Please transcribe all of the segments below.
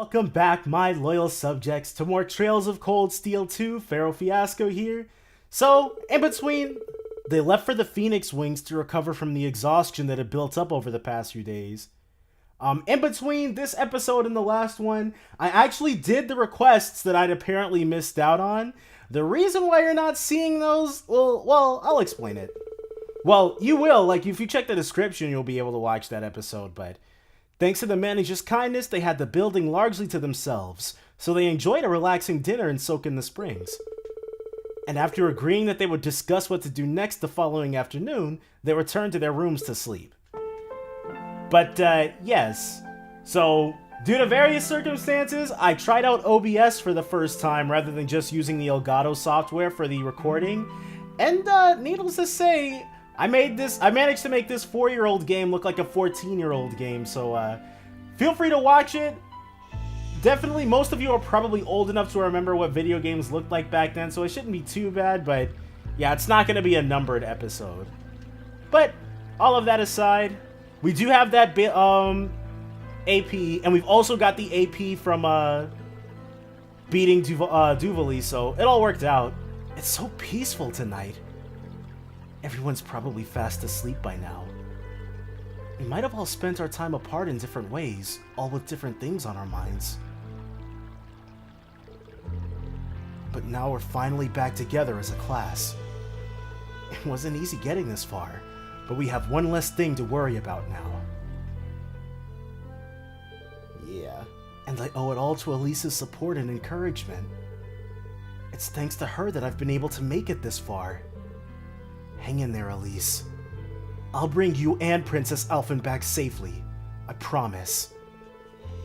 Welcome back, my loyal subjects, to more Trails of Cold Steel 2. Pharaoh Fiasco here. So, in between, they left for the Phoenix Wings to recover from the exhaustion that had built up over the past few days. In between this episode and the last one, I actually did the requests that I'd apparently missed out on. The reason why you're not seeing those, well, I'll explain it. Well, you will, like, if you check the description, you'll be able to watch that episode, but thanks to the manager's kindness, they had the building largely to themselves, so they enjoyed a relaxing dinner and soak in the springs. And after agreeing that they would discuss what to do next the following afternoon, they returned to their rooms to sleep. But, yes. So, due to various circumstances, I tried out OBS for the first time rather than just using the Elgato software for the recording. And, needless to say, I managed to make this 4-year-old game look like a 14-year-old game, so, feel free to watch it. Definitely, most of you are probably old enough to remember what video games looked like back then, so it shouldn't be too bad, but yeah, it's not going to be a numbered episode. But, all of that aside, we do have that AP, and we've also got the AP from, beating Duvali, so it all worked out. It's so peaceful tonight. Everyone's probably fast asleep by now. We might have all spent our time apart in different ways, all with different things on our minds. But now we're finally back together as a class. It wasn't easy getting this far, but we have one less thing to worry about now. Yeah, and I owe it all to Elisa's support and encouragement. It's thanks to her that I've been able to make it this far. Hang in there, Elise. I'll bring you and Princess Elfin back safely. I promise.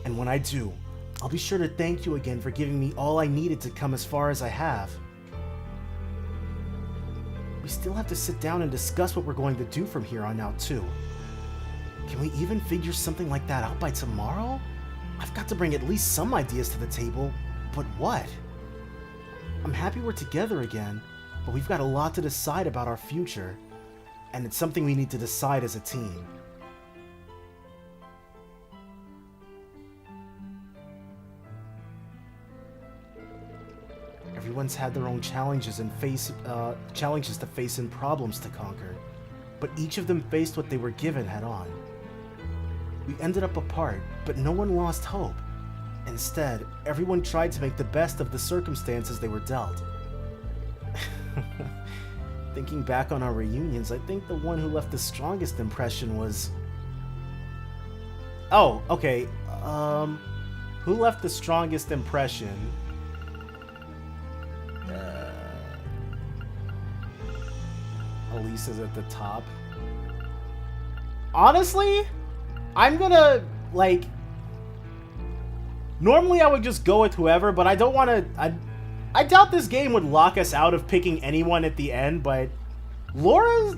And when I do, I'll be sure to thank you again for giving me all I needed to come as far as I have. We still have to sit down and discuss what we're going to do from here on out, too. Can we even figure something like that out by tomorrow? I've got to bring at least some ideas to the table, but what? I'm happy we're together again, but we've got a lot to decide about our future, and it's something we need to decide as a team. Everyone's had their own challenges and challenges to face and problems to conquer, but each of them faced what they were given head on. We ended up apart, but no one lost hope. Instead, everyone tried to make the best of the circumstances they were dealt. Thinking back on our reunions, I think the one who left the strongest impression was... Oh, okay. Who left the strongest impression? Elise is at the top. Honestly, I'm gonna, like... Normally I would just go with whoever, but I don't want to... I doubt this game would lock us out of picking anyone at the end, but Laura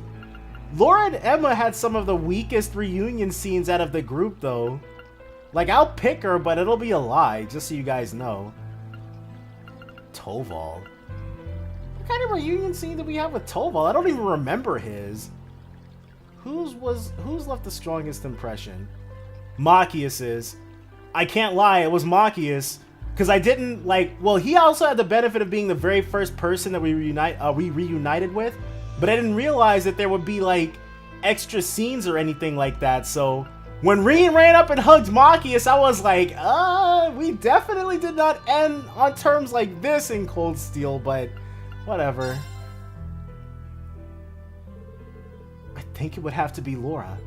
and Emma had some of the weakest reunion scenes out of the group, though. Like, I'll pick her, but it'll be a lie, just so you guys know. Toval. What kind of reunion scene did we have with Toval? I don't even remember his. Whose left the strongest impression? Machias's. I can't lie, it was Machias. Because I didn't, like, well, he also had the benefit of being the very first person that we reunited with, but I didn't realize that there would be, like, extra scenes or anything like that, so when Reen ran up and hugged Machias, I was like, we definitely did not end on terms like this in Cold Steel, but whatever. I think it would have to be Laura.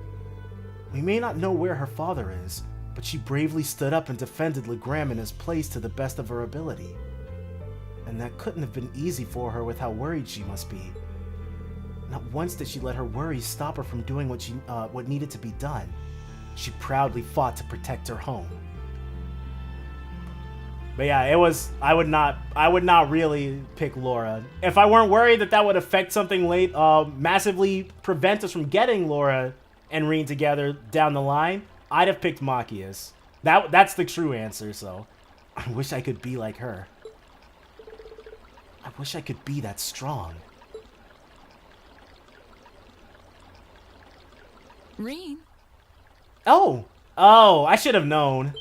We may not know where her father is, but she bravely stood up and defended Legram in his place to the best of her ability. And that couldn't have been easy for her with how worried she must be. Not once did she let her worries stop her from doing what needed to be done. She proudly fought to protect her home. But yeah, I would not really pick Laura. If I weren't worried that would affect something late, massively prevent us from getting Laura and Reen together down the line, I'd have picked Machias. That's the true answer, so. I wish I could be like her. I wish I could be that strong. Reen? Oh! Oh, I should have known.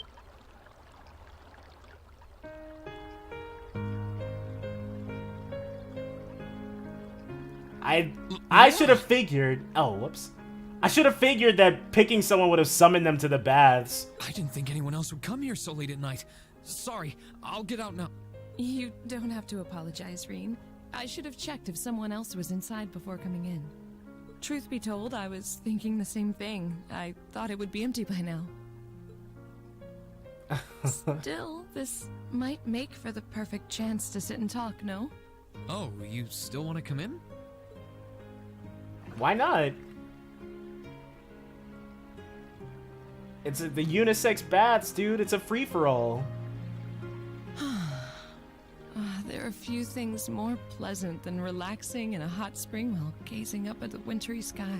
I should have figured. Oh, whoops. I should have figured that picking someone would have summoned them to the baths. I didn't think anyone else would come here so late at night. Sorry, I'll get out now. You don't have to apologize, Reen. I should have checked if someone else was inside before coming in. Truth be told, I was thinking the same thing. I thought it would be empty by now. Still, this might make for the perfect chance to sit and talk, no? Oh, you still want to come in? Why not? It's the unisex baths, dude. It's a free-for-all. There are few things more pleasant than relaxing in a hot spring while gazing up at the wintry sky.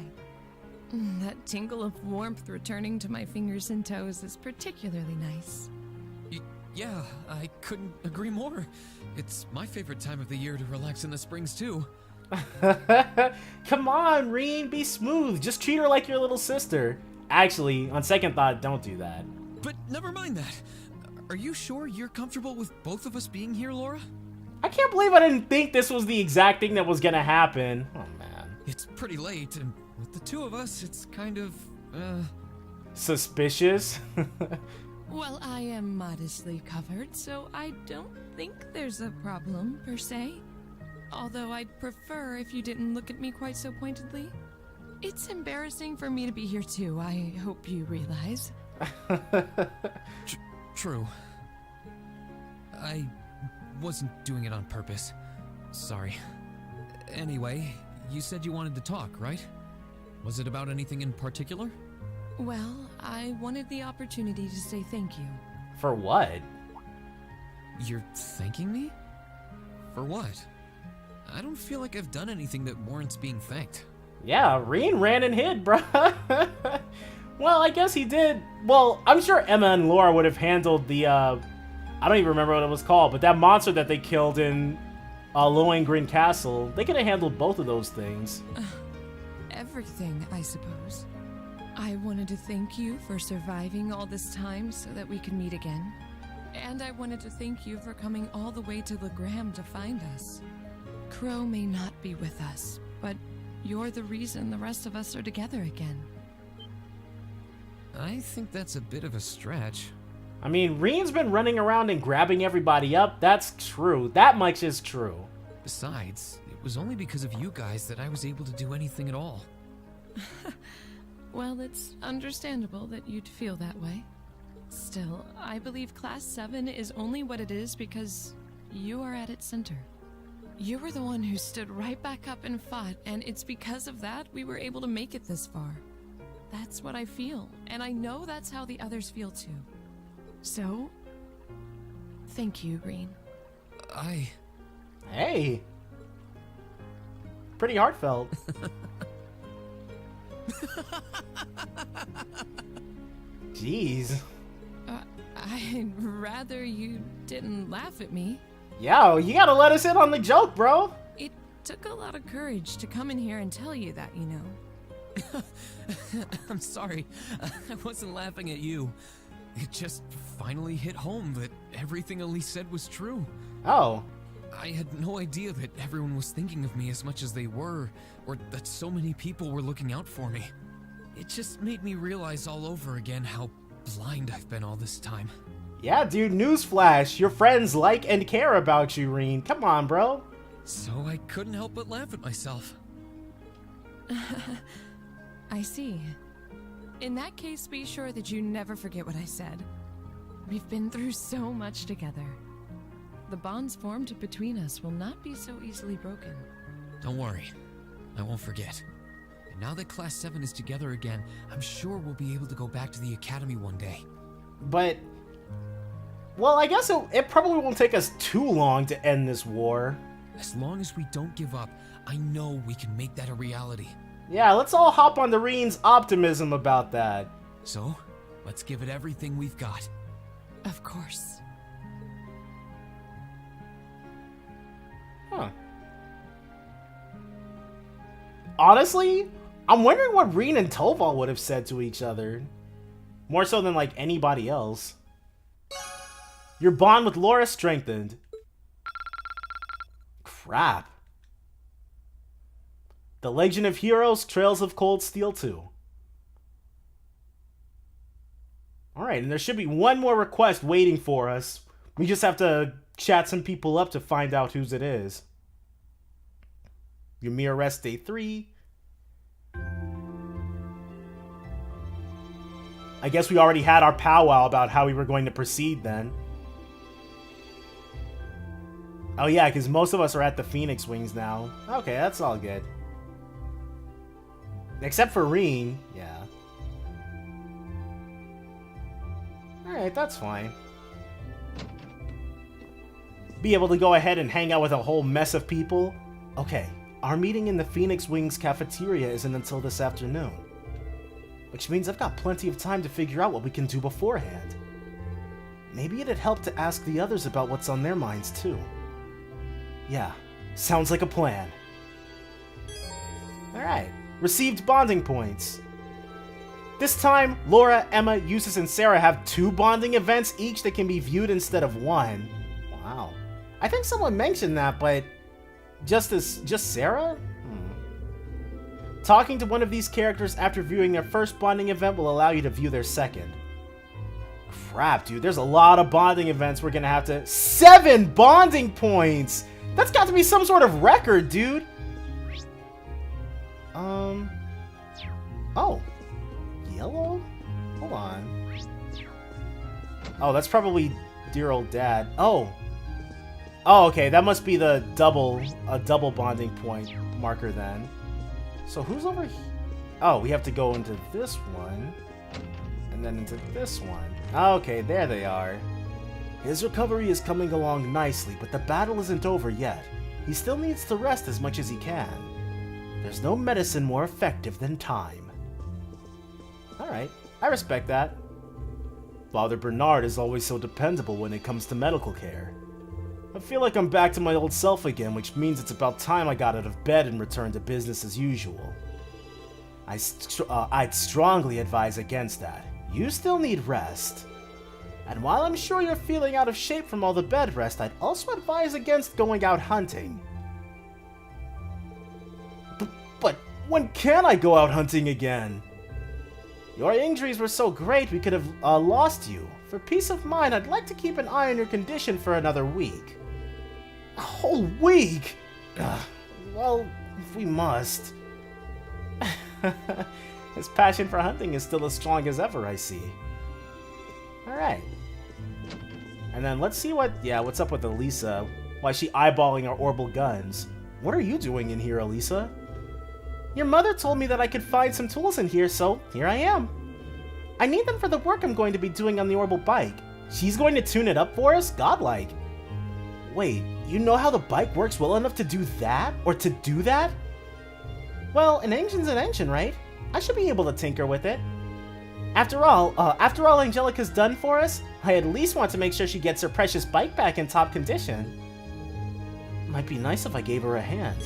That tingle of warmth returning to my fingers and toes is particularly nice. Yeah, I couldn't agree more. It's my favorite time of the year to relax in the springs, too. Come on, Reen, be smooth. Just treat her like your little sister. Actually, on second thought, don't do that. But never mind that. Are you sure you're comfortable with both of us being here, Laura? I can't believe I didn't think this was the exact thing that was gonna happen. Oh, man. It's pretty late, and with the two of us, it's kind of, suspicious? Well, I am modestly covered, so I don't think there's a problem, per se. Although I'd prefer if you didn't look at me quite so pointedly. It's embarrassing for me to be here too, I hope you realize. True. I wasn't doing it on purpose. Sorry. Anyway, you said you wanted to talk, right? Was it about anything in particular? Well, I wanted the opportunity to say thank you. For what? You're thanking me? For what? I don't feel like I've done anything that warrants being thanked. Yeah, Reen ran and hid, bruh. Well, I guess he did. Well, I'm sure Emma and Laura would have handled the, I don't even remember what it was called, but that monster that they killed in Lohengrin Castle, they could have handled both of those things. Everything, I suppose. I wanted to thank you for surviving all this time so that we could meet again. And I wanted to thank you for coming all the way to Legram to find us. Crow may not be with us, but you're the reason the rest of us are together again. I think that's a bit of a stretch. I mean, Reen's been running around and grabbing everybody up. That's true. That much is true. Besides, it was only because of you guys that I was able to do anything at all. Well, it's understandable that you'd feel that way. Still, I believe Class 7 is only what it is because you are at its center. You were the one who stood right back up and fought, and it's because of that we were able to make it this far. That's what I feel, and I know that's how the others feel too. So, thank you, Reen. Hey. Pretty heartfelt. Jeez. I'd rather you didn't laugh at me. Yo, you gotta let us in on the joke, bro. It took a lot of courage to come in here and tell you that, you know. I'm sorry. I wasn't laughing at you. It just finally hit home that everything Elise said was true. Oh. I had no idea that everyone was thinking of me as much as they were, or that so many people were looking out for me. It just made me realize all over again how blind I've been all this time. Yeah, dude, newsflash. Your friends like and care about you, Reen. Come on, bro. So I couldn't help but laugh at myself. I see. In that case, be sure that you never forget what I said. We've been through so much together. The bonds formed between us will not be so easily broken. Don't worry. I won't forget. And now that Class 7 is together again, I'm sure we'll be able to go back to the academy one day. But, well, I guess it probably won't take us too long to end this war. As long as we don't give up, I know we can make that a reality. Yeah, let's all hop on the Reen's optimism about that. So, let's give it everything we've got. Of course. Huh. Honestly, I'm wondering what Reen and Toval would have said to each other. More so than, like, anybody else. Your bond with Laura strengthened. Crap. The Legion of Heroes, Trails of Cold Steel 2. Alright, and there should be one more request waiting for us. We just have to chat some people up to find out whose it is. Ymir Rest Day 3. I guess we already had our powwow about how we were going to proceed then. Oh yeah, because most of us are at the Phoenix Wings now. Okay, that's all good. Except for Reen, yeah. Alright, that's fine. Be able to go ahead and hang out with a whole mess of people. Okay, our meeting in the Phoenix Wings cafeteria isn't until this afternoon. Which means I've got plenty of time to figure out what we can do beforehand. Maybe it'd help to ask the others about what's on their minds too. Yeah, sounds like a plan. Alright, received bonding points. This time, Laura, Emma, Eustace, and Sarah have 2 bonding events each that can be viewed instead of 1. Wow. I think someone mentioned that, but just Sarah? Talking to one of these characters after viewing their first bonding event will allow you to view their second. Crap, dude, there's a lot of bonding events we're gonna have to... 7 bonding points! That's got to be some sort of record, dude! Oh. Yellow? Hold on. Oh, that's probably dear old dad. Oh. Oh, okay, that must be the double bonding point marker then. So who's over here? Oh, we have to go into this one. And then into this one. Okay, there they are. His recovery is coming along nicely, but the battle isn't over yet. He still needs to rest as much as he can. There's no medicine more effective than time. Alright, I respect that. Father Bernard is always so dependable when it comes to medical care. I feel like I'm back to my old self again, which means it's about time I got out of bed and returned to business as usual. I'd strongly advise against that. You still need rest. And while I'm sure you're feeling out of shape from all the bed rest, I'd also advise against going out hunting. But when can I go out hunting again? Your injuries were so great we could have lost you. For peace of mind, I'd like to keep an eye on your condition for another week. A whole week? Well, if we must. His passion for hunting is still as strong as ever, I see. Alright. And then let's see what's up with Elisa. Why is she eyeballing our orbital guns? What are you doing in here, Elisa? Your mother told me that I could find some tools in here, so here I am. I need them for the work I'm going to be doing on the orbital bike. She's going to tune it up for us? Godlike. Wait, you know how the bike works well enough to do that? Or to do that? Well, an engine's an engine, right? I should be able to tinker with it. After all Angelica's done for us, I at least want to make sure she gets her precious bike back in top condition. Might be nice if I gave her a hand.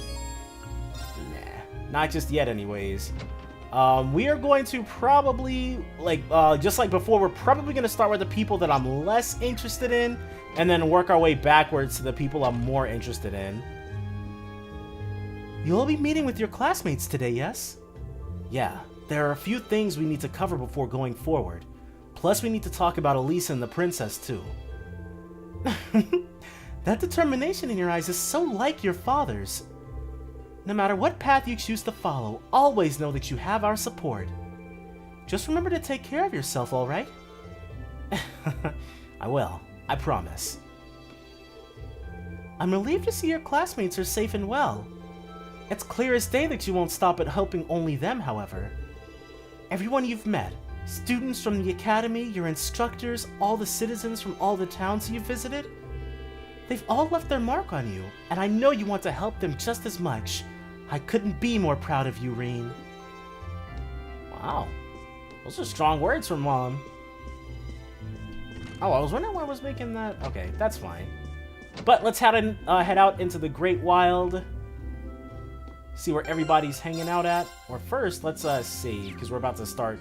Nah, not just yet anyways. We are going to probably, just like before, we're probably going to start with the people that I'm less interested in, and then work our way backwards to the people I'm more interested in. You'll all be meeting with your classmates today, yes? Yeah, there are a few things we need to cover before going forward. Plus, we need to talk about Elisa and the princess, too. That determination in your eyes is so like your father's. No matter what path you choose to follow, always know that you have our support. Just remember to take care of yourself, alright? I will. I promise. I'm relieved to see your classmates are safe and well. It's clear as day that you won't stop at helping only them, however. Everyone you've met, students from the academy, your instructors, all the citizens from all the towns you've visited, they've all left their mark on you, and I know you want to help them just as much. I couldn't be more proud of you, Reen. Wow. Those are strong words from Mom. Oh, I was wondering why I was making that. Okay, that's fine. But let's head out into the Great Wild. See where everybody's hanging out at. Or first, let's save, because we're about to start.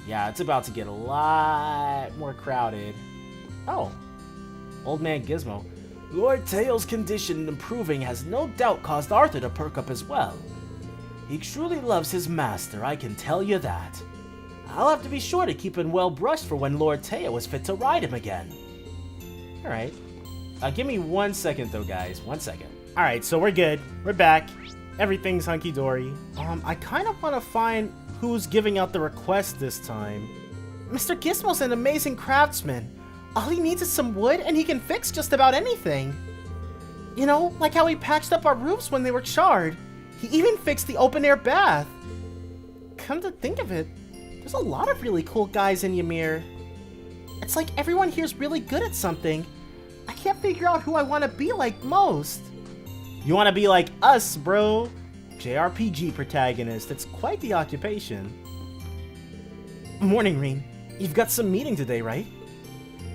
Yeah, it's about to get a lot more crowded. Oh, Old Man Gizmo. Lord Teo's condition improving has no doubt caused Arthur to perk up as well. He truly loves his master, I can tell you that. I'll have to be sure to keep him well brushed for when Lord Teo is fit to ride him again. Alright. Give me 1 second though, guys. 1 second. Alright, so we're good. We're back. Everything's hunky-dory. I kind of want to find who's giving out the request this time. Mr. Gizmo's an amazing craftsman. All he needs is some wood and he can fix just about anything. You know, like how he patched up our roofs when they were charred. He even fixed the open-air bath. Come to think of it, there's a lot of really cool guys in Ymir. It's like everyone here's really good at something. I can't figure out who I want to be like most. You want to be like us, bro. JRPG protagonist, it's quite the occupation. Morning, Reen. You've got some meeting today, right?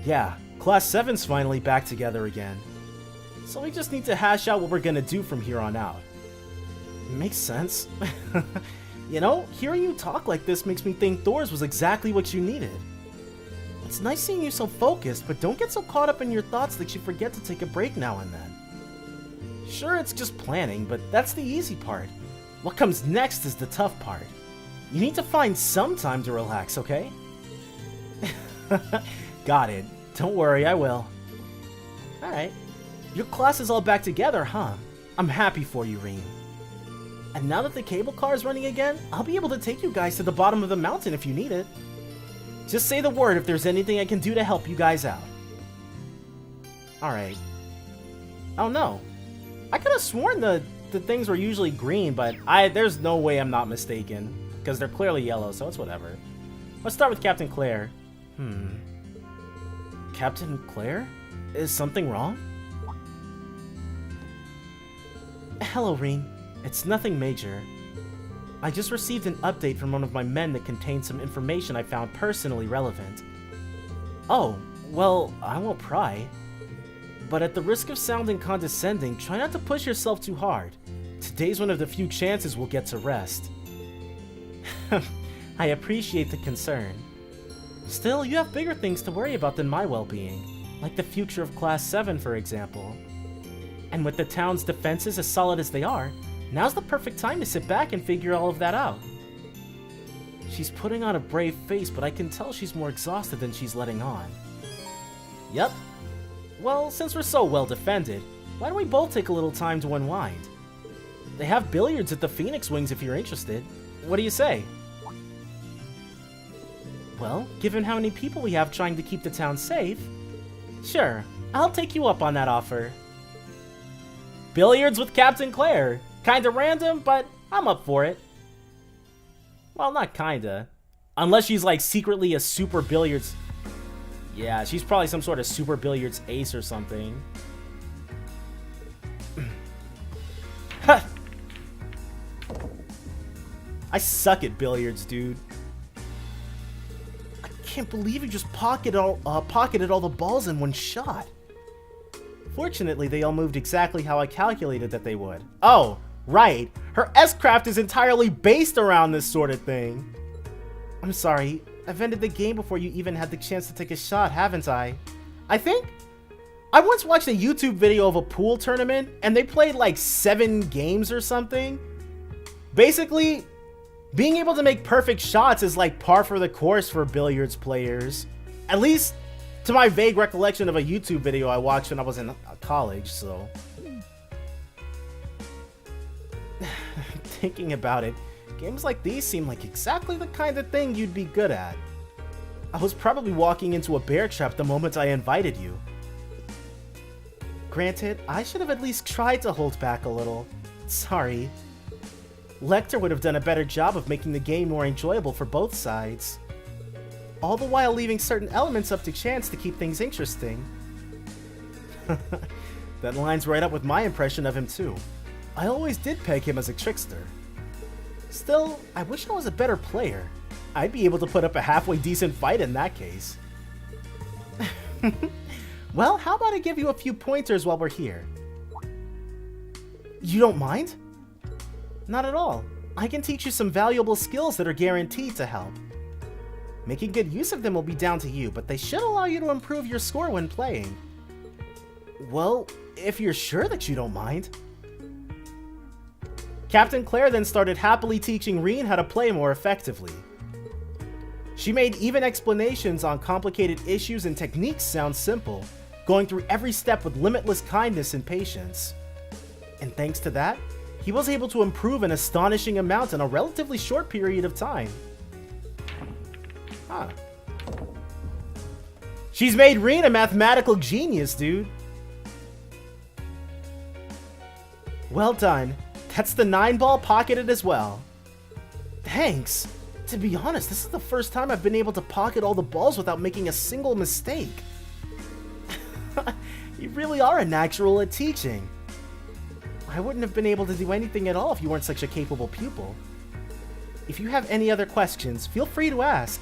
Yeah, Class 7's finally back together again. So we just need to hash out what we're gonna do from here on out. Makes sense. You know, hearing you talk like this makes me think Thor's was exactly what you needed. It's nice seeing you so focused, but don't get so caught up in your thoughts that you forget to take a break now and then. Sure, it's just planning, but that's the easy part. What comes next is the tough part. You need to find some time to relax, okay? Got it. Don't worry, I will. Alright. Your class is all back together, huh? I'm happy for you, Reen. And now that the cable car is running again, I'll be able to take you guys to the bottom of the mountain if you need it. Just say the word if there's anything I can do to help you guys out. Alright. Oh no. I could have sworn the things were usually green, but there's no way I'm not mistaken. Because they're clearly yellow, so it's whatever. Let's start with Captain Claire. Captain Claire? Is something wrong? Hello, Reen. It's nothing major. I just received an update from one of my men that contained some information I found personally relevant. Oh, well, I won't pry. But at the risk of sounding condescending, try not to push yourself too hard. Today's one of the few chances we'll get to rest. I appreciate the concern. Still, you have bigger things to worry about than my well-being, like the future of Class 7, for example. And with the town's defenses as solid as they are, now's the perfect time to sit back and figure all of that out. She's putting on a brave face, but I can tell she's more exhausted than she's letting on. Yep. Well, since we're so well defended, why don't we both take a little time to unwind? They have billiards at the Phoenix Wings if you're interested. What do you say? Well, given how many people we have trying to keep the town safe, sure, I'll take you up on that offer. Billiards with Captain Claire. Kinda random, but I'm up for it. Well, not kinda. Unless she's like secretly a super billiards... Yeah, she's probably some sort of super billiards ace or something. Ha! I suck at billiards, dude. I can't believe you just pocketed all the balls in one shot. Fortunately, they all moved exactly how I calculated that they would. Oh, right. Her S-Craft is entirely based around this sort of thing. I'm sorry. I've ended the game before you even had the chance to take a shot, haven't I? I think I once watched a YouTube video of a pool tournament, and they played like 7 games or something. Basically, being able to make perfect shots is like par for the course for billiards players. At least to my vague recollection of a YouTube video I watched when I was in college, so. Thinking about it, games like these seem like exactly the kind of thing you'd be good at. I was probably walking into a bear trap the moment I invited you. Granted, I should have at least tried to hold back a little. Sorry. Lecter would have done a better job of making the game more enjoyable for both sides. All the while leaving certain elements up to chance to keep things interesting. That lines right up with my impression of him too. I always did peg him as a trickster. Still, I wish I was a better player. I'd be able to put up a halfway decent fight in that case. Well, how about I give you a few pointers while we're here? You don't mind? Not at all. I can teach you some valuable skills that are guaranteed to help. Making good use of them will be down to you, but they should allow you to improve your score when playing. Well, if you're sure that you don't mind. Captain Claire then started happily teaching Reen how to play more effectively. She made even explanations on complicated issues and techniques sound simple, going through every step with limitless kindness and patience. And thanks to that, he was able to improve an astonishing amount in a relatively short period of time. Huh. She's made Reen a mathematical genius, dude. Well done. That's the 9-ball pocketed as well. Thanks. To be honest, this is the first time I've been able to pocket all the balls without making a single mistake. You really are a natural at teaching. I wouldn't have been able to do anything at all if you weren't such a capable pupil. If you have any other questions, feel free to ask.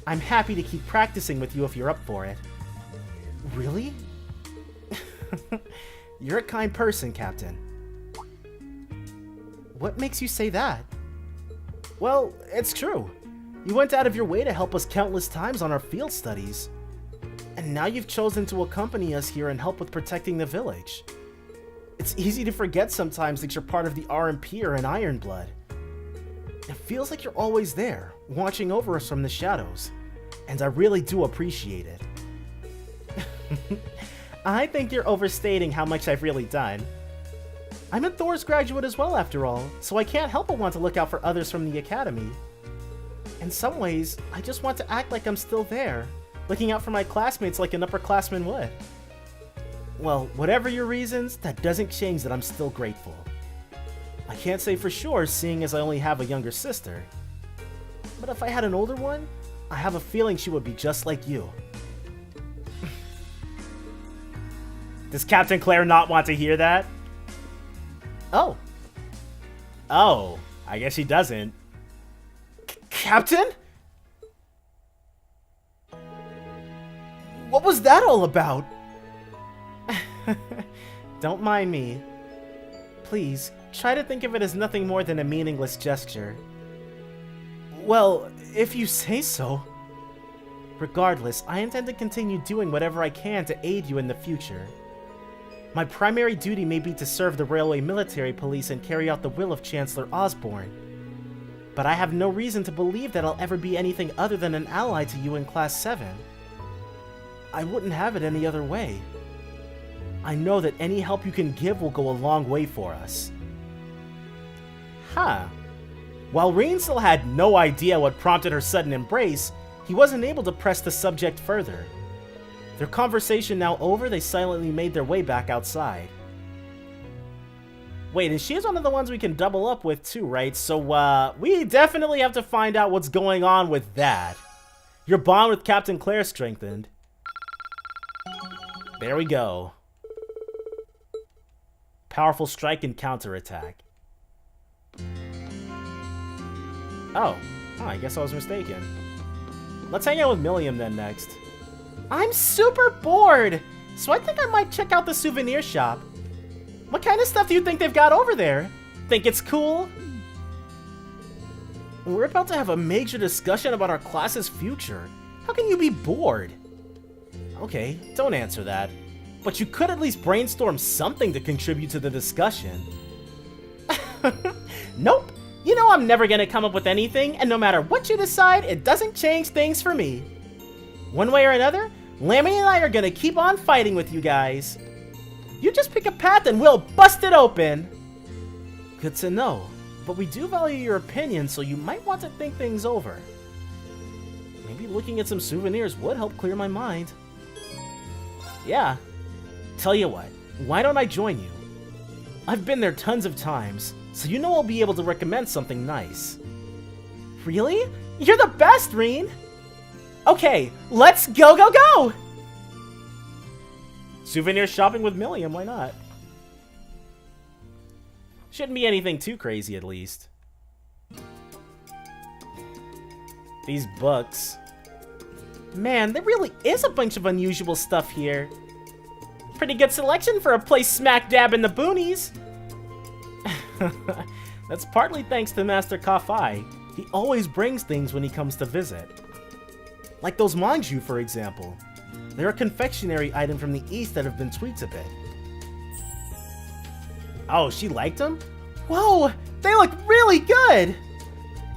I'm happy to keep practicing with you if you're up for it. Really? You're a kind person, Captain. What makes you say that? Well, it's true. You went out of your way to help us countless times on our field studies. And now you've chosen to accompany us here and help with protecting the village. It's easy to forget sometimes that you're part of the RMP or an Ironblood. It feels like you're always there, watching over us from the shadows. And I really do appreciate it. I think you're overstating how much I've really done. I'm a Thor's graduate as well, after all, so I can't help but want to look out for others from the academy. In some ways, I just want to act like I'm still there, looking out for my classmates like an upperclassman would. Well, whatever your reasons, that doesn't change that I'm still grateful. I can't say for sure, seeing as I only have a younger sister. But if I had an older one, I have a feeling she would be just like you. Does Captain Claire not want to hear that? Oh. Oh, I guess he doesn't. Captain? What was that all about? Don't mind me. Please, try to think of it as nothing more than a meaningless gesture. Well, if you say so. Regardless, I intend to continue doing whatever I can to aid you in the future. My primary duty may be to serve the Railway Military Police and carry out the will of Chancellor Osborne. But I have no reason to believe that I'll ever be anything other than an ally to you in Class 7. I wouldn't have it any other way. I know that any help you can give will go a long way for us. Huh. While Reen still had no idea what prompted her sudden embrace, he wasn't able to press the subject further. Their conversation now over, they silently made their way back outside. Wait, and she is one of the ones we can double up with too, right? So, we definitely have to find out what's going on with that. Your bond with Captain Claire strengthened. There we go. Powerful strike and counterattack. Oh, I guess I was mistaken. Let's hang out with Milliam then next. I'm super bored, so I think I might check out the souvenir shop. What kind of stuff do you think they've got over there? Think it's cool? We're about to have a major discussion about our class's future. How can you be bored? Okay, don't answer that. But you could at least brainstorm something to contribute to the discussion. Nope. You know I'm never gonna come up with anything, and no matter what you decide, it doesn't change things for me. One way or another, Lammy and I are gonna keep on fighting with you guys. You just pick a path and we'll bust it open. Good to know, but we do value your opinion, so you might want to think things over. Maybe looking at some souvenirs would help clear my mind. Yeah. Tell you what, why don't I join you? I've been there tons of times, so you know I'll be able to recommend something nice. Really? You're the best, Reen! Okay, let's go, go, go! Souvenir shopping with Milliam, why not? Shouldn't be anything too crazy, at least. These books. Man, there really is a bunch of unusual stuff here. Pretty good selection for a place smack dab in the boonies. That's partly thanks to Master Kafai. He always brings things when he comes to visit. Like those manju, for example. They're a confectionery item from the East that have been tweaked a bit. Oh, she liked them? Whoa, they look really good!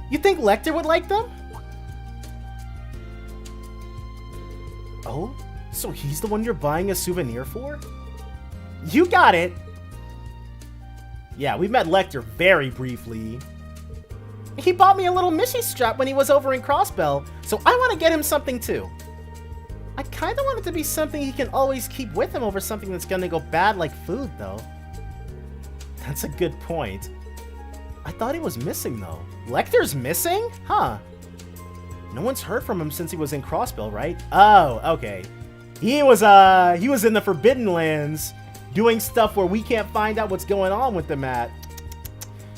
You think Lecter would like them? Oh, so he's the one you're buying a souvenir for? You got it! Yeah, we met Lecter very briefly. He bought me a little Mishy strap when he was over in Crossbell, so I want to get him something too. I kind of want it to be something he can always keep with him over something that's gonna go bad like food, though. That's a good point. I thought he was missing, though. Lecter's missing? Huh. No one's heard from him since he was in Crossbell, right? Oh, okay. He was in the Forbidden Lands, doing stuff where we can't find out what's going on with them at.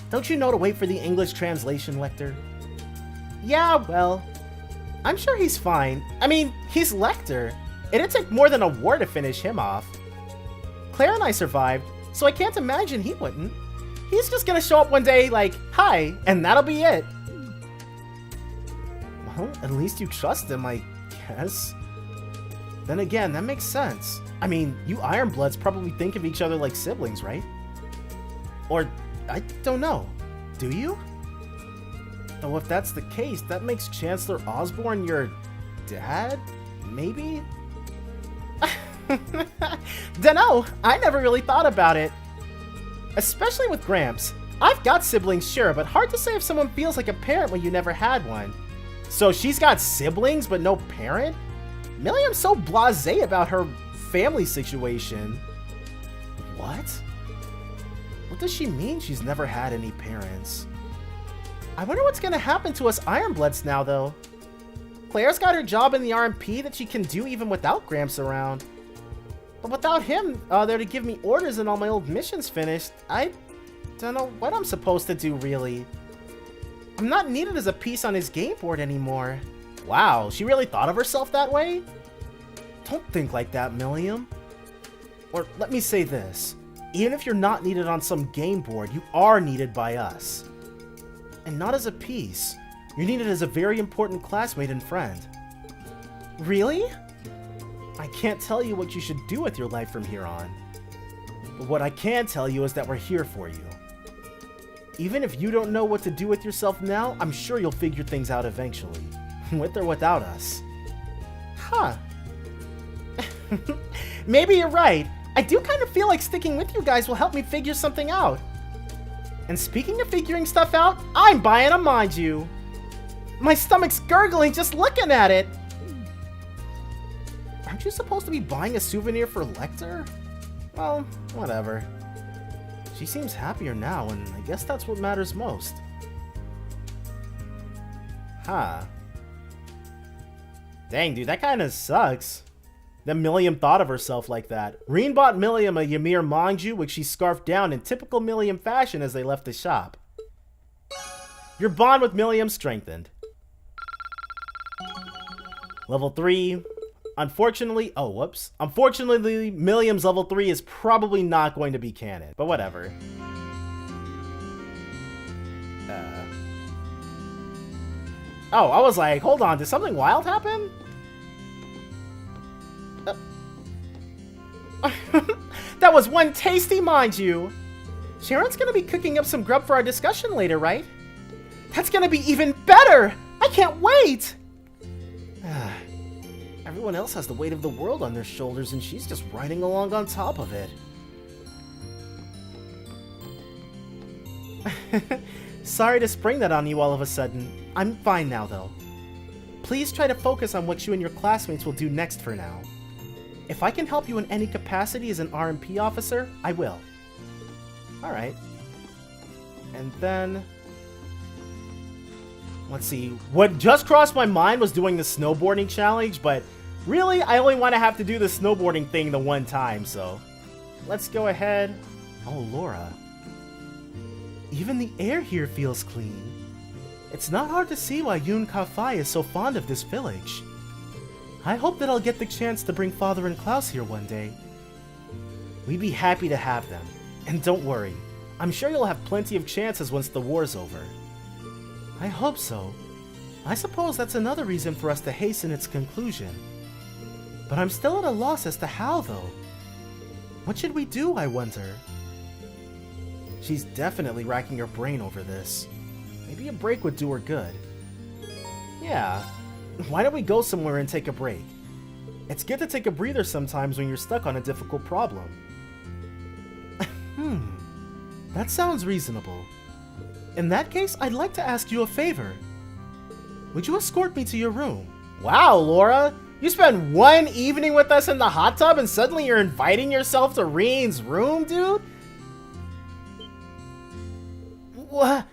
Don't you know to wait for the English translation, Lecter? Yeah, well, I'm sure he's fine. I mean, he's Lecter. It'd take more than a war to finish him off. Claire and I survived, so I can't imagine he wouldn't. He's just gonna show up one day like, hi, and that'll be it. Well, at least you trust him, I guess. Then again, that makes sense. I mean, you Ironbloods probably think of each other like siblings, right? Or, I don't know. Do you? Though if that's the case, that makes Chancellor Osborne your dad? Maybe? Dunno, I never really thought about it. Especially with Gramps. I've got siblings, sure, but hard to say if someone feels like a parent when you never had one. So she's got siblings, but no parent? Milliam's so blasé about her family situation. What? What does she mean she's never had any parents? I wonder what's gonna happen to us Ironbloods now, though. Claire's got her job in the RMP that she can do even without Gramps around. But without him there to give me orders and all my old missions finished, I don't know what I'm supposed to do, really. I'm not needed as a piece on his game board anymore. Wow, she really thought of herself that way? Don't think like that, Milliam. Or let me say this. Even if you're not needed on some game board, you are needed by us. And not as a piece. You're needed as a very important classmate and friend. Really? I can't tell you what you should do with your life from here on. But what I can tell you is that we're here for you. Even if you don't know what to do with yourself now, I'm sure you'll figure things out eventually. With or without us. Huh. Maybe you're right. I do kind of feel like sticking with you guys will help me figure something out. And speaking of figuring stuff out, I'm buying a mind you. My stomach's gurgling just looking at it. Aren't you supposed to be buying a souvenir for Lecter? Well, whatever. She seems happier now, and I guess that's what matters most. Huh. Dang, dude, that kind of sucks. That Milliam thought of herself like that. Reen bought Milliam a Ymir Manju, which she scarfed down in typical Milliam fashion as they left the shop. Your bond with Milliam strengthened. Level 3. Unfortunately, Unfortunately, Milliam's level 3 is probably not going to be canon, but whatever. Oh, I was like, hold on, did something wild happen? That was one tasty, mind you. Sharon's gonna be cooking up some grub for our discussion later, right? That's gonna be even better! I can't wait! Everyone else has the weight of the world on their shoulders, and she's just riding along on top of it. Sorry to spring that on you all of a sudden. I'm fine now, though. Please try to focus on what you and your classmates will do next for now. If I can help you in any capacity as an RMP officer, I will. Alright. And then... let's see. What just crossed my mind was doing the snowboarding challenge, but really, I only want to have to do the snowboarding thing the one time, so... let's go ahead. Oh, Laura. Even the air here feels clean. It's not hard to see why Yun Ka-Fai is so fond of this village. I hope that I'll get the chance to bring Father and Klaus here one day. We'd be happy to have them. And don't worry, I'm sure you'll have plenty of chances once the war's over. I hope so. I suppose that's another reason for us to hasten its conclusion. But I'm still at a loss as to how, though. What should we do, I wonder? She's definitely racking her brain over this. Maybe a break would do her good. Yeah, why don't we go somewhere and take a break? It's good to take a breather sometimes when you're stuck on a difficult problem. That sounds reasonable. In that case, I'd like to ask you a favor. Would you escort me to your room? Wow, Laura! You spent one evening with us in the hot tub and suddenly you're inviting yourself to Reen's room, dude? What?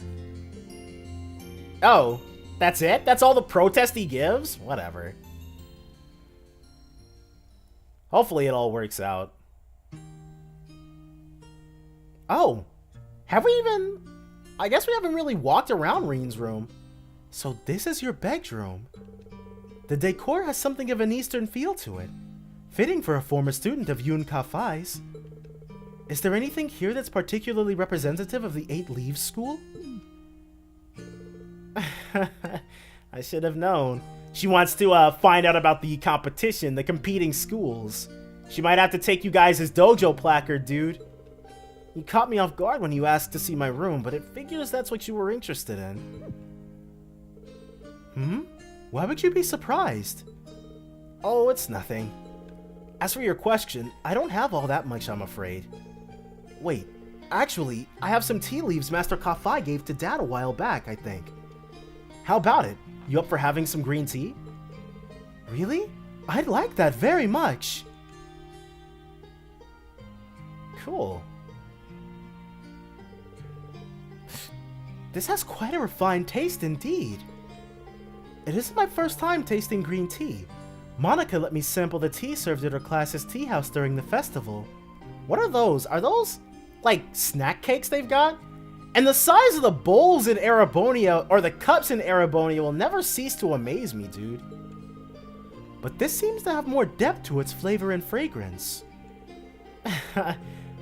Oh, that's it? That's all the protest he gives? Whatever. Hopefully it all works out. Oh, have we even... I guess we haven't really walked around Reen's room. So this is your bedroom. The decor has something of an Eastern feel to it, fitting for a former student of Yun Ka-Fai's. Is there anything here that's particularly representative of the Eight Leaves School? I should have known. She wants to find out about the competition, the competing schools. She might have to take you guys' dojo placard, dude. You caught me off guard when you asked to see my room, but it figures that's what you were interested in. Why would you be surprised? Oh, it's nothing. As for your question, I don't have all that much, I'm afraid. Wait, actually, I have some tea leaves Master Ka-Fai gave to Dad a while back, I think. How about it? You up for having some green tea? Really? I'd like that very much. Cool. This has quite a refined taste indeed. It isn't my first time tasting green tea. Monica let me sample the tea served at her class's tea house during the festival. What are those? Are those, like, snack cakes they've got? And the size of the bowls in Arabonia, or the cups in Arabonia, will never cease to amaze me, dude. But this seems to have more depth to its flavor and fragrance.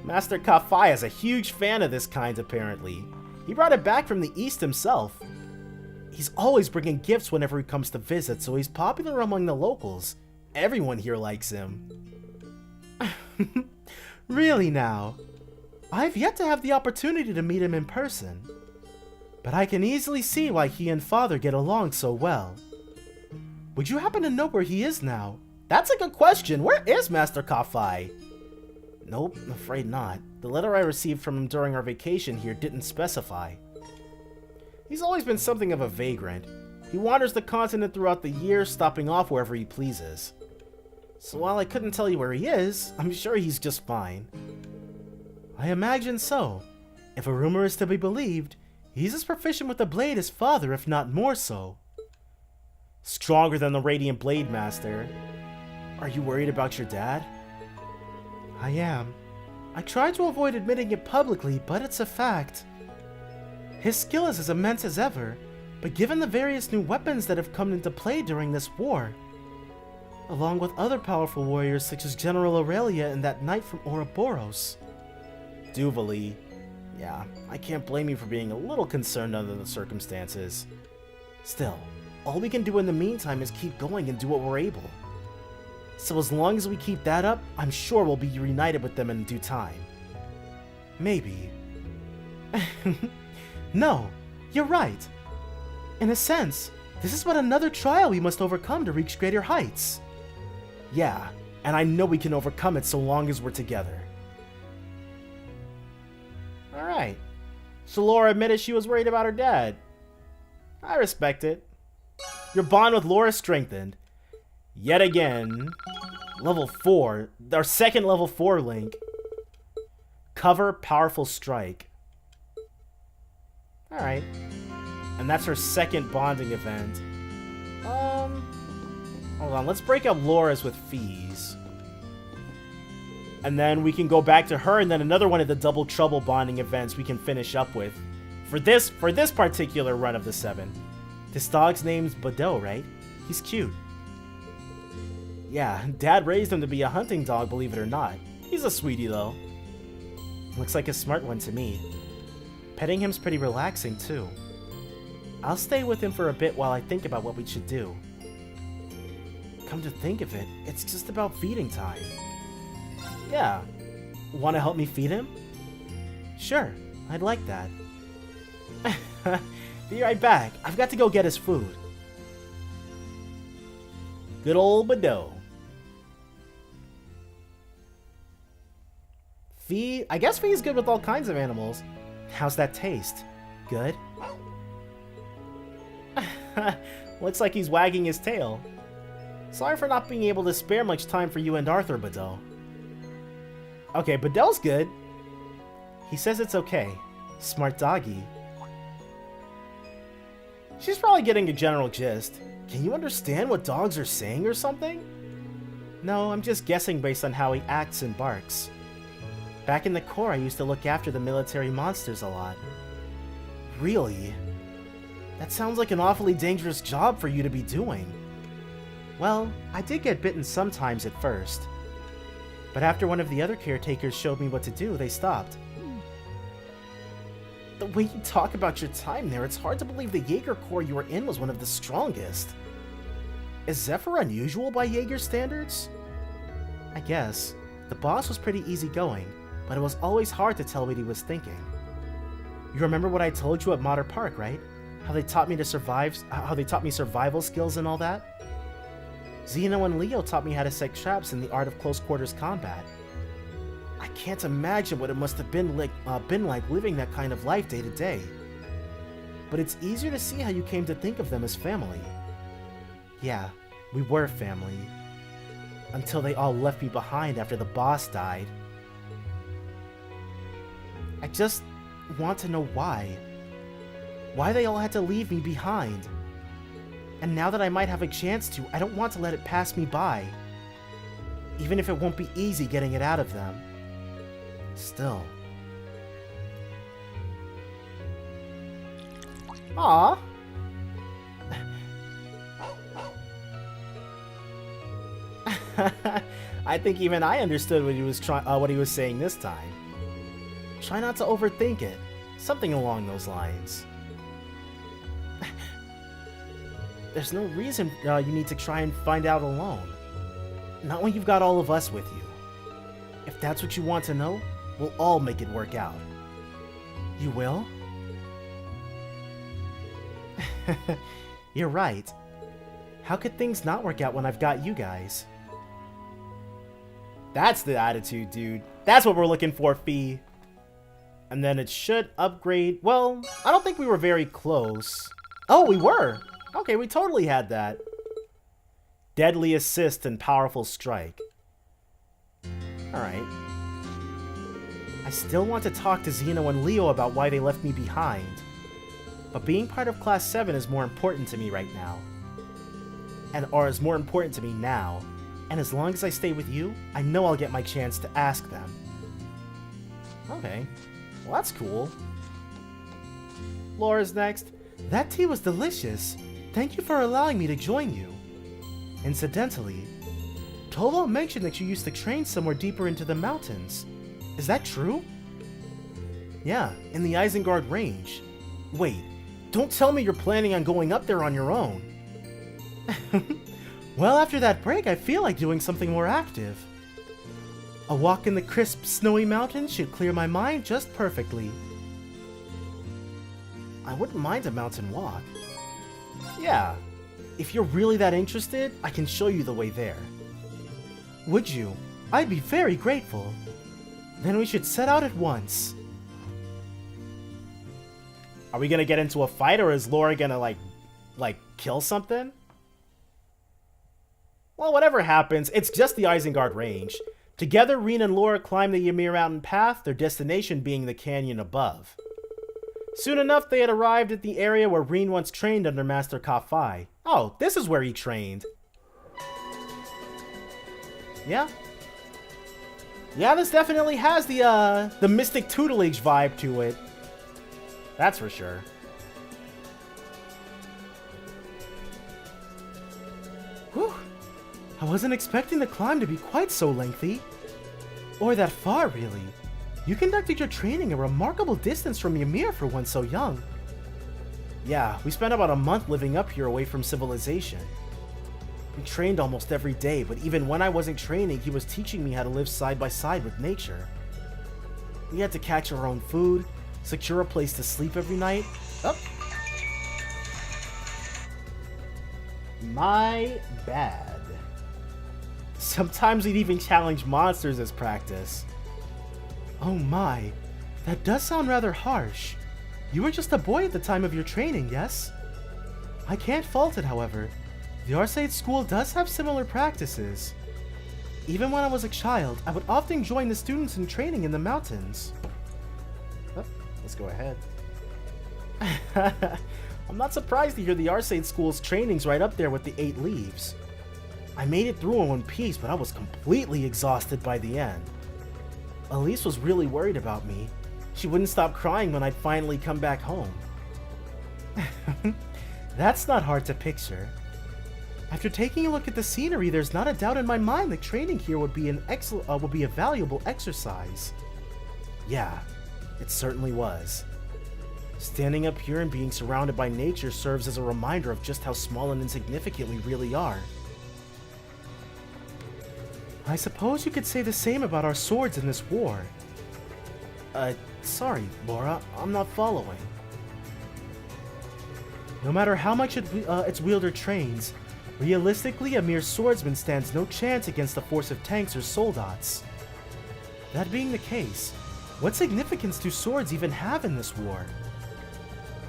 Master Ka-Fai is a huge fan of this kind, apparently. He brought it back from the East himself. He's always bringing gifts whenever he comes to visit, so he's popular among the locals. Everyone here likes him. Really now? I've yet to have the opportunity to meet him in person. But I can easily see why he and Father get along so well. Would you happen to know where he is now? That's a good question. Where is Master Ka-Fai? Nope, I'm afraid not. The letter I received from him during our vacation here didn't specify. He's always been something of a vagrant. He wanders the continent throughout the year, stopping off wherever he pleases. So while I couldn't tell you where he is, I'm sure he's just fine. I imagine so. If a rumor is to be believed, he's as proficient with the blade as Father, if not more so. Stronger than the Radiant Blade Master. Are you worried about your dad? I am. I try to avoid admitting it publicly, but it's a fact. His skill is as immense as ever, but given the various new weapons that have come into play during this war, along with other powerful warriors such as General Aurelia and that knight from Ouroboros. Duvali. Yeah, I can't blame you for being a little concerned under the circumstances. Still, all we can do in the meantime is keep going and do what we're able. So as long as we keep that up, I'm sure we'll be reunited with them in due time. Maybe. No, you're right. In a sense, this is but another trial we must overcome to reach greater heights. Yeah, and I know we can overcome it so long as we're together. Alright. So Laura admitted she was worried about her dad. I respect it. Your bond with Laura strengthened. Yet again. Level 4. Our second level 4 link. Cover Powerful Strike. Alright. And that's her second bonding event. Hold on, let's break up Laura's with Fees. And then we can go back to her, and then another one of the Double Trouble bonding events we can finish up with. For this particular run of the 7. This dog's name's Bordeaux, right? He's cute. Yeah, Dad raised him to be a hunting dog, believe it or not. He's a sweetie, though. Looks like a smart one to me. Petting him's pretty relaxing, too. I'll stay with him for a bit while I think about what we should do. Come to think of it, it's just about feeding time. Yeah. Want to help me feed him? Sure, I'd like that. Be right back. I've got to go get his food. Good old Bedeau. Fee, I guess Fee's good with all kinds of animals. How's that taste? Good? Looks like he's wagging his tail. Sorry for not being able to spare much time for you and Arthur, Bedeau. Okay, Bedeau's good. He says it's okay. Smart doggy. She's probably getting a general gist. Can you understand what dogs are saying or something? No, I'm just guessing based on how he acts and barks. Back in the Corps, I used to look after the military monsters a lot. Really? That sounds like an awfully dangerous job for you to be doing. Well, I did get bitten sometimes at first. But after one of the other caretakers showed me what to do, they stopped. The way you talk about your time there, it's hard to believe the Jaeger Corps you were in was one of the strongest. Is Zephyr unusual by Jaeger standards? I guess. The boss was pretty easygoing, but it was always hard to tell what he was thinking. You remember what I told you at Motter Park, right? How they taught me survival skills and all that? Zeno and Leo taught me how to set traps and the art of close quarters combat. I can't imagine what it must have been like living that kind of life day to day. But it's easier to see how you came to think of them as family. Yeah, we were family. Until they all left me behind after the boss died. I just want to know why. Why they all had to leave me behind. And now that I might have a chance to, I don't want to let it pass me by. Even if it won't be easy getting it out of them. Still. Aww. I think even I understood what he was saying this time. Try not to overthink it. Something along those lines. There's no reason you need to try and find out alone. Not when you've got all of us with you. If that's what you want to know, we'll all make it work out. You will? You're right. How could things not work out when I've got you guys? That's the attitude, dude. That's what we're looking for, Fee. And then it should upgrade. Well, I don't think we were very close. Oh, we were. Okay, we totally had that. Deadly assist and powerful strike. Alright. I still want to talk to Zeno and Leo about why they left me behind. But being part of Class 7 is more important to me right now. Or is more important to me now. And as long as I stay with you, I know I'll get my chance to ask them. Okay. Well, that's cool. Laura's next. That tea was delicious. Thank you for allowing me to join you. Incidentally, Tolo mentioned that you used to train somewhere deeper into the mountains. Is that true? Yeah, in the Isengard Range. Wait, don't tell me you're planning on going up there on your own. Well, after that break, I feel like doing something more active. A walk in the crisp, snowy mountains should clear my mind just perfectly. I wouldn't mind a mountain walk. Yeah, if you're really that interested, I can show you the way there. Would you? I'd be very grateful. Then we should set out at once. Are we gonna get into a fight, or is Laura gonna, like kill something? Well, whatever happens, it's just the Isengard Range. Together, Reen and Laura climb the Ymir Mountain path, their destination being the canyon above. Soon enough, they had arrived at the area where Reen once trained under Master Ka-Fai. Oh, this is where he trained. Yeah. Yeah, this definitely has the Mystic Tutelage vibe to it. That's for sure. Whew. I wasn't expecting the climb to be quite so lengthy. Or that far, really. You conducted your training a remarkable distance from Ymir for one so young. Yeah, we spent about a month living up here away from civilization. We trained almost every day, but even when I wasn't training, he was teaching me how to live side by side with nature. We had to catch our own food, secure a place to sleep every night. Oh. My bad. Sometimes we'd even challenge monsters as practice. Oh my, that does sound rather harsh. You were just a boy at the time of your training, yes? I can't fault it, however. The Arcade school does have similar practices. Even when I was a child, I would often join the students in training in the mountains. Oh, let's go ahead. I'm not surprised to hear the Arcade school's training's right up there with the 8 leaves. I made it through in one piece, but I was completely exhausted by the end. Elise was really worried about me. She wouldn't stop crying when I'd finally come back home. That's not hard to picture. After taking a look at the scenery, there's not a doubt in my mind that training here would be a valuable exercise. Yeah, it certainly was. Standing up here and being surrounded by nature serves as a reminder of just how small and insignificant we really are. I suppose you could say the same about our swords in this war. Sorry, Laura, I'm not following. No matter how much its wielder trains, realistically, a mere swordsman stands no chance against the force of tanks or soldats. That being the case, what significance do swords even have in this war?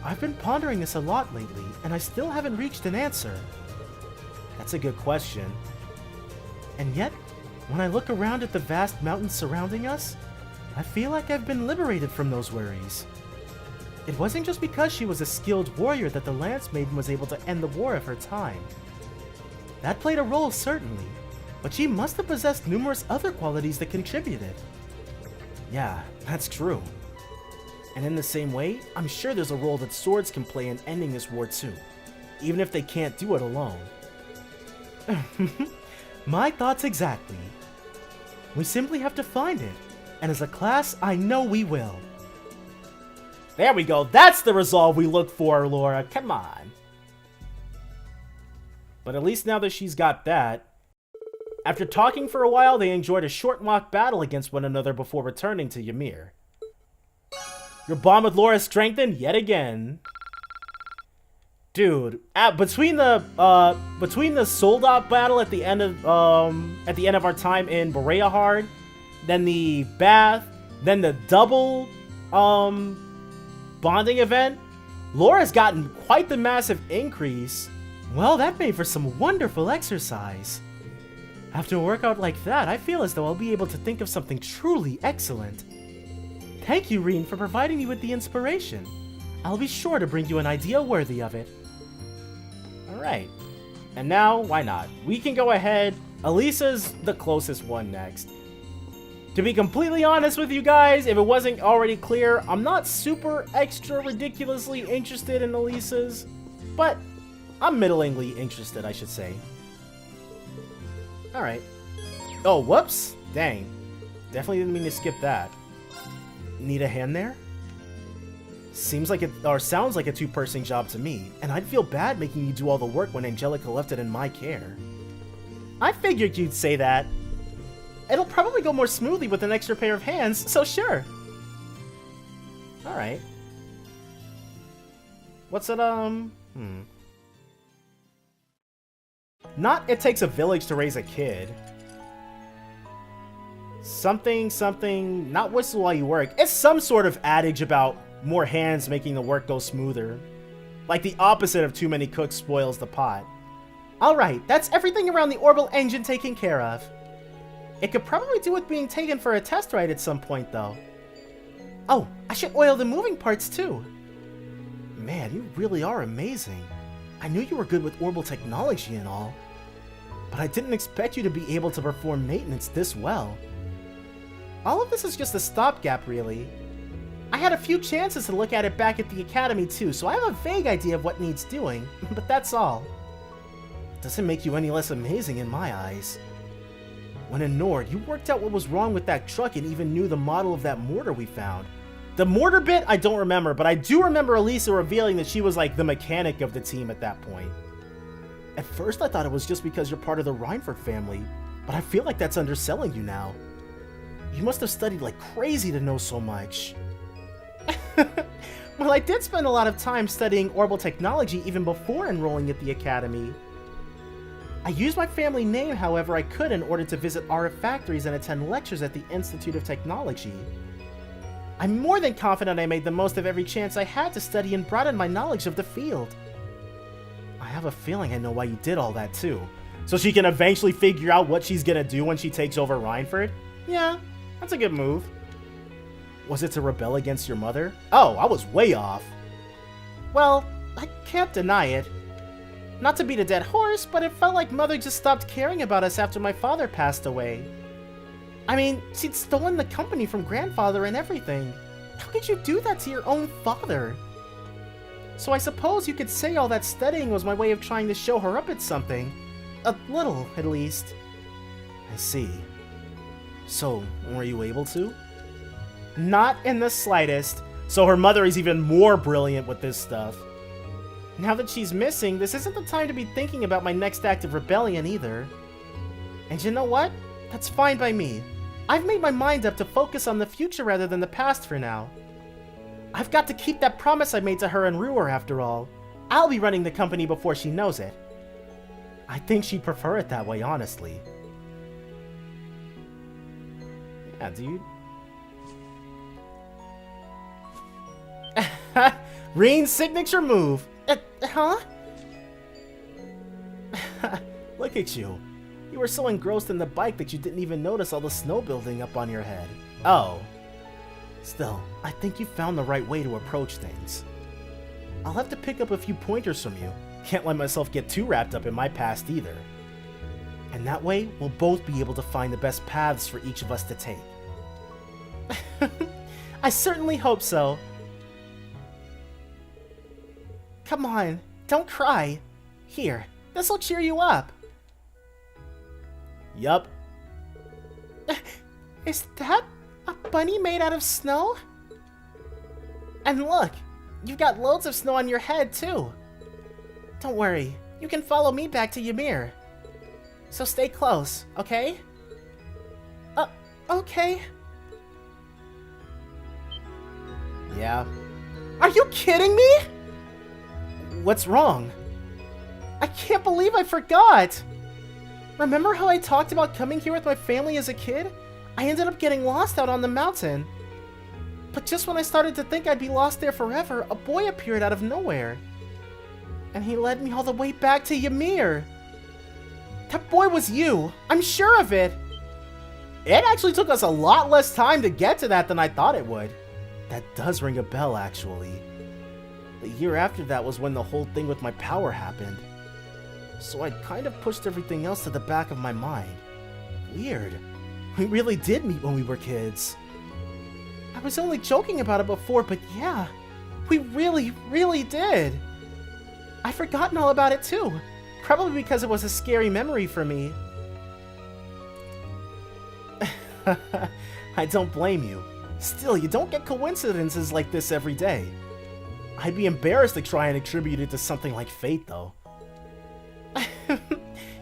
I've been pondering this a lot lately, and I still haven't reached an answer. That's a good question. And yet, when I look around at the vast mountains surrounding us, I feel like I've been liberated from those worries. It wasn't just because she was a skilled warrior that the Lance Maiden was able to end the war of her time. That played a role, certainly, but she must have possessed numerous other qualities that contributed. Yeah, that's true. And in the same way, I'm sure there's a role that swords can play in ending this war too, even if they can't do it alone. My thoughts exactly. We simply have to find it, and as a class, I know we will. There we go, that's the resolve we look for, Laura, come on. But at least now that she's got that, after talking for a while, they enjoyed a short mock battle against one another before returning to Ymir. Your bond with Laura strengthened yet again. Dude, between the soldat battle at the end of our time in Berea Hard, then the bath, then the double bonding event, Laura's gotten quite the massive increase. Well, that made for some wonderful exercise. After a workout like that, I feel as though I'll be able to think of something truly excellent. Thank you, Reen, for providing me with the inspiration. I'll be sure to bring you an idea worthy of it. Alright. And now, why not? We can go ahead. Elisa's the closest one next. To be completely honest with you guys, if it wasn't already clear, I'm not super extra ridiculously interested in Elisa's, but I'm middlingly interested, I should say. Alright. Oh, whoops. Dang. Definitely didn't mean to skip that. Need a hand there? Seems like it, or sounds like a two-person job to me, and I'd feel bad making you do all the work when Angelica left it in my care. I figured you'd say that. It'll probably go more smoothly with an extra pair of hands, so sure. Alright. What's it, Not it takes a village to raise a kid. Something, not whistle while you work. It's some sort of adage about more hands making the work go smoother. Like the opposite of too many cooks spoils the pot. Alright, that's everything around the orbital engine taken care of. It could probably do with being taken for a test ride at some point, though. Oh, I should oil the moving parts, too. Man, you really are amazing. I knew you were good with orbital technology and all, but I didn't expect you to be able to perform maintenance this well. All of this is just a stopgap, really. I had a few chances to look at it back at the academy, too, so I have a vague idea of what needs doing, but that's all. Doesn't make you any less amazing in my eyes. When in Nord, you worked out what was wrong with that truck and even knew the model of that mortar we found. The mortar bit, I don't remember, but I do remember Elisa revealing that she was like the mechanic of the team at that point. At first I thought it was just because you're part of the Reinford family, but I feel like that's underselling you now. You must have studied like crazy to know so much. Well, I did spend a lot of time studying orbital technology even before enrolling at the academy. I used my family name however I could in order to visit RF factories and attend lectures at the Institute of Technology. I'm more than confident I made the most of every chance I had to study and broaden my knowledge of the field. I have a feeling I know why you did all that too. So she can eventually figure out what she's gonna do when she takes over Reinford? Yeah, that's a good move. Was it to rebel against your mother? Oh, I was way off. Well, I can't deny it. Not to beat a dead horse, but it felt like Mother just stopped caring about us after my father passed away. I mean, she'd stolen the company from Grandfather and everything. How could you do that to your own father? So I suppose you could say all that studying was my way of trying to show her up at something. A little, at least. I see. So, were you able to? Not in the slightest. So her mother is even more brilliant with this stuff. Now that she's missing, this isn't the time to be thinking about my next act of rebellion either. And you know what? That's fine by me. I've made my mind up to focus on the future rather than the past for now. I've got to keep that promise I made to her and Ruhr after all. I'll be running the company before she knows it. I think she'd prefer it that way, honestly. Yeah, dude. Reen's signature move. Huh? Look at you. You were so engrossed in the bike that you didn't even notice all the snow building up on your head. Oh. Still, I think you found the right way to approach things. I'll have to pick up a few pointers from you. Can't let myself get too wrapped up in my past either. And that way, we'll both be able to find the best paths for each of us to take. I certainly hope so. Come on, don't cry. Here, this'll cheer you up. Yup. Is that a bunny made out of snow? And look, you've got loads of snow on your head too. Don't worry, you can follow me back to Ymir. So stay close, okay? Okay. Yeah. Are you kidding me? What's wrong? I can't believe I forgot! Remember how I talked about coming here with my family as a kid? I ended up getting lost out on the mountain. But just when I started to think I'd be lost there forever, a boy appeared out of nowhere. And he led me all the way back to Ymir. That boy was you. I'm sure of it. It actually took us a lot less time to get to that than I thought it would. That does ring a bell, actually. The year after that was when the whole thing with my power happened. So I kind of pushed everything else to the back of my mind. Weird. We really did meet when we were kids. I was only joking about it before, but yeah, we really, really did. I've forgotten all about it too. Probably because it was a scary memory for me. I don't blame you. Still, you don't get coincidences like this every day. I'd be embarrassed to try and attribute it to something like fate, though.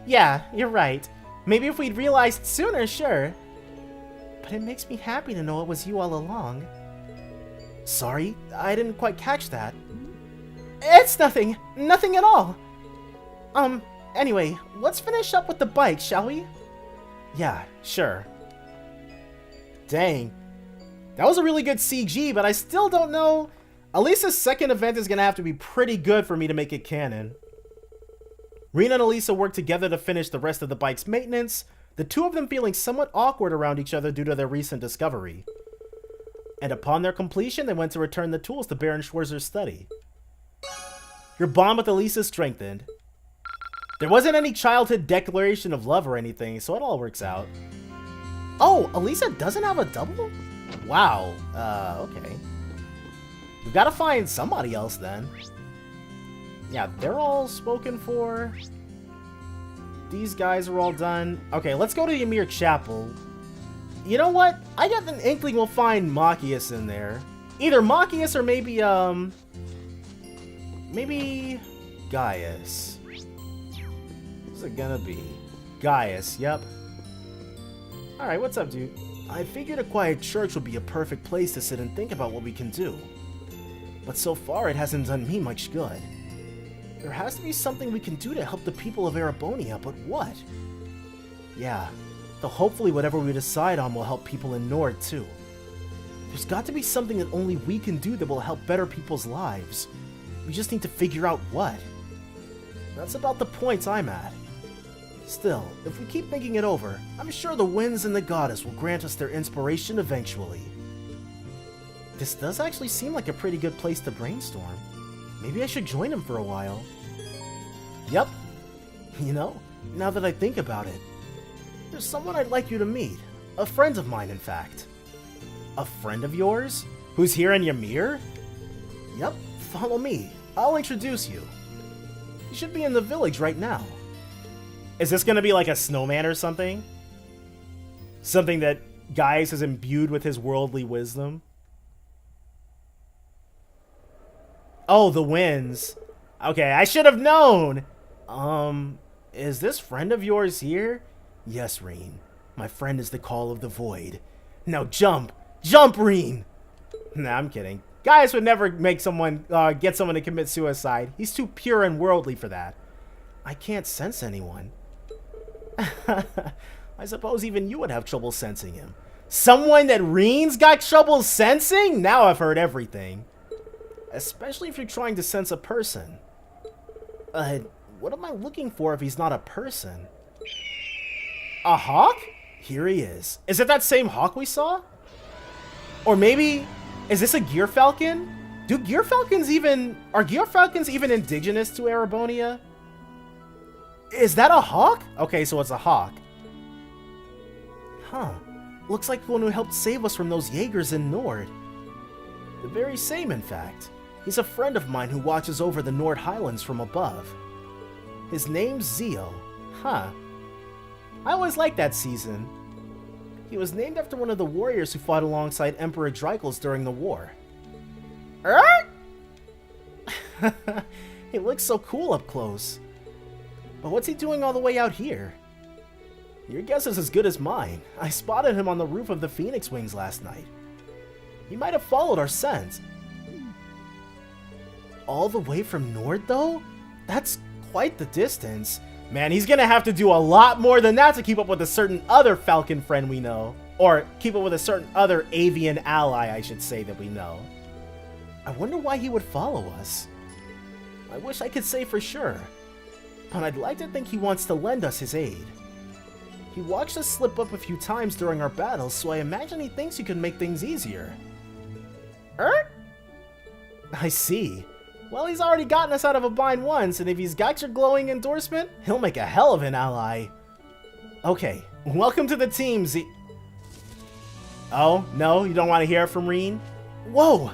Yeah, you're right. Maybe if we'd realized sooner, sure. But it makes me happy to know it was you all along. Sorry, I didn't quite catch that. It's nothing. Nothing at all. Anyway, let's finish up with the bike, shall we? Yeah, sure. Dang. That was a really good CG, but I still don't know. At least this second event is gonna have to be pretty good for me to make it canon. Rena and Elisa worked together to finish the rest of the bike's maintenance, the two of them feeling somewhat awkward around each other due to their recent discovery. And upon their completion, they went to return the tools to Baron Schwarzer's study. Your bond with Elisa strengthened. There wasn't any childhood declaration of love or anything, so it all works out. Oh, Elisa doesn't have a double? Wow, okay. We've got to find somebody else then. Yeah, they're all spoken for. These guys are all done. Okay, let's go to Ymir Chapel. You know what? I got an inkling we'll find Machias in there. Either Machias or maybe Gaius. Who's it gonna be? Gaius, yep. Alright, what's up, dude? I figured a quiet church would be a perfect place to sit and think about what we can do. But so far, it hasn't done me much good. There has to be something we can do to help the people of Erebonia, but what? Yeah, though hopefully whatever we decide on will help people in Nord, too. There's got to be something that only we can do that will help better people's lives. We just need to figure out what. That's about the points I'm at. Still, if we keep thinking it over, I'm sure the winds and the goddess will grant us their inspiration eventually. This does actually seem like a pretty good place to brainstorm. Maybe I should join him for a while. Yep. You know, now that I think about it, there's someone I'd like you to meet. A friend of mine, in fact. A friend of yours? Who's here in Ymir? Yep, follow me. I'll introduce you. You should be in the village right now. Is this gonna be like a snowman or something? Something that Gaius is imbued with his worldly wisdom? Oh, the winds. Okay, I should have known! Is this friend of yours here? Yes, Reen. My friend is the Call of the Void. Now jump! Jump, Reen! Nah, I'm kidding. Gaius would never make someone, get someone to commit suicide. He's too pure and worldly for that. I can't sense anyone. I suppose even you would have trouble sensing him. Someone that Reen's got trouble sensing? Now I've heard everything. Especially if you're trying to sense a person. What am I looking for if he's not a person? A hawk? Here he is. Is it that same hawk we saw? Or maybe, is this a gear falcon? Are gear falcons even indigenous to Erebonia? Is that a hawk? Okay, so it's a hawk. Huh. Looks like the one who helped save us from those Jaegers in Nord. The very same, in fact. He's a friend of mine who watches over the Nord Highlands from above. His name's Zio. Huh. I always liked that season. He was named after one of the warriors who fought alongside Emperor Dreikels during the war. He looks so cool up close. But what's he doing all the way out here? Your guess is as good as mine. I spotted him on the roof of the Phoenix Wings last night. He might have followed our scent. All the way from Nord, though? That's quite the distance. Man, he's gonna have to do a lot more than that to keep up with a certain other Falcon friend we know. Or keep up with a certain other avian ally, I should say, that we know. I wonder why he would follow us. I wish I could say for sure. But I'd like to think he wants to lend us his aid. He watched us slip up a few times during our battles, so I imagine he thinks he could make things easier. I see. Well, he's already gotten us out of a bind once, and if he's got your glowing endorsement, he'll make a hell of an ally. Okay, welcome to the team, Z... Oh, no? You don't want to hear it from Reen? Whoa!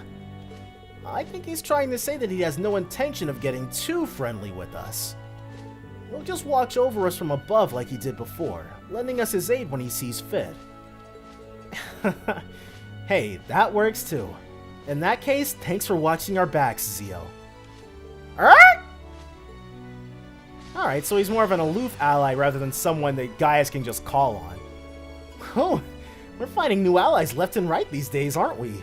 I think he's trying to say that he has no intention of getting too friendly with us. He'll just watch over us from above like he did before, lending us his aid when he sees fit. Hey, that works too. In that case, thanks for watching our backs, Zio. Alright, so he's more of an aloof ally rather than someone that Gaius can just call on. Oh, we're finding new allies left and right these days, aren't we?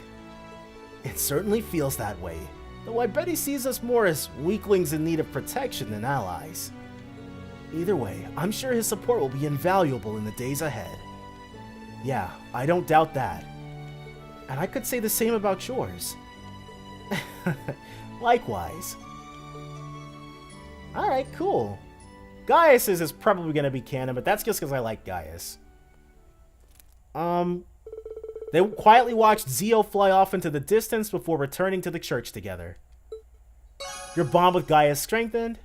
It certainly feels that way, though I bet he sees us more as weaklings in need of protection than allies. Either way, I'm sure his support will be invaluable in the days ahead. Yeah, I don't doubt that. And I could say the same about yours. Likewise. Alright, cool. Gaius's is probably going to be canon, but that's just because I like Gaius. They quietly watched Zio fly off into the distance before returning to the church together. Your bond with Gaius strengthened.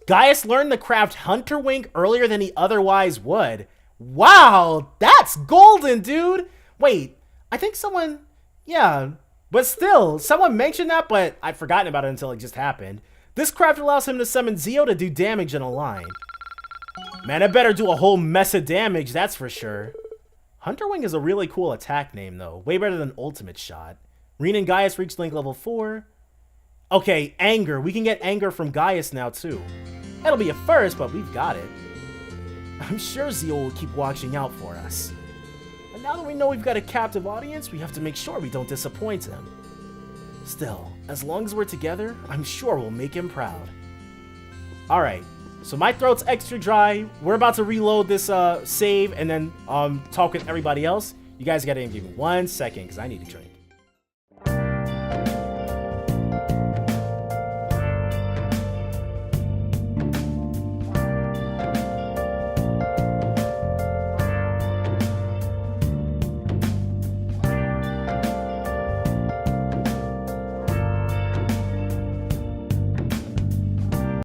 Gaius learned the craft Hunter Wing earlier than he otherwise would. Wow, that's golden, dude! Wait, I think someone... Yeah, but still, someone mentioned that, but I'd forgotten about it until it just happened. This craft allows him to summon Zio to do damage in a line. Man, it better do a whole mess of damage, that's for sure. Hunter Wing is a really cool attack name, though. Way better than Ultimate Shot. Reen and Gaius reached Link level 4. Okay, Anger. We can get Anger from Gaius now, too. It'll be a first, but we've got it. I'm sure Zio will keep watching out for us. And now that we know we've got a captive audience, we have to make sure we don't disappoint him. Still, as long as we're together, I'm sure we'll make him proud. Alright, so my throat's extra dry. We're about to reload this save and then talk with everybody else. You guys gotta give me 1 second because I need a drink.